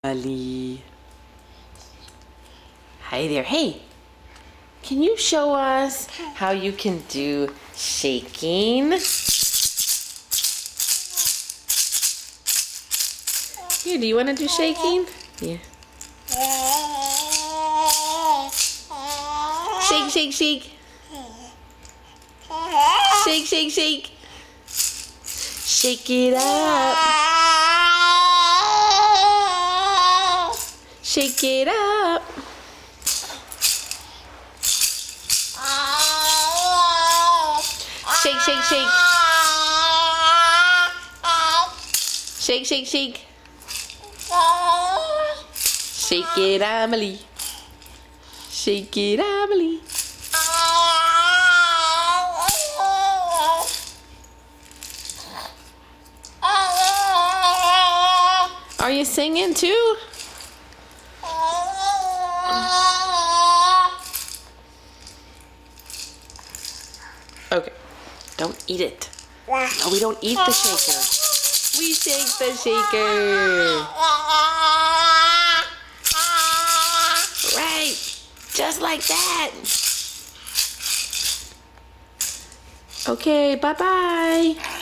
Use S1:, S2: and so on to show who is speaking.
S1: Ali. Hi there. Hey, can you show us how you can do shaking? Here, do you want to do shaking? Yeah. Shake, shake, shake. Shake, shake, shake. Shake it up. Shake it up. Shake, shake, shake. Shake, shake, shake. Shake it, Amelie. Shake it, Amelie. Are you singing too? Okay, don't eat it. No, we don't eat the shaker. We shake the shaker. Right, just like that. Okay, bye-bye.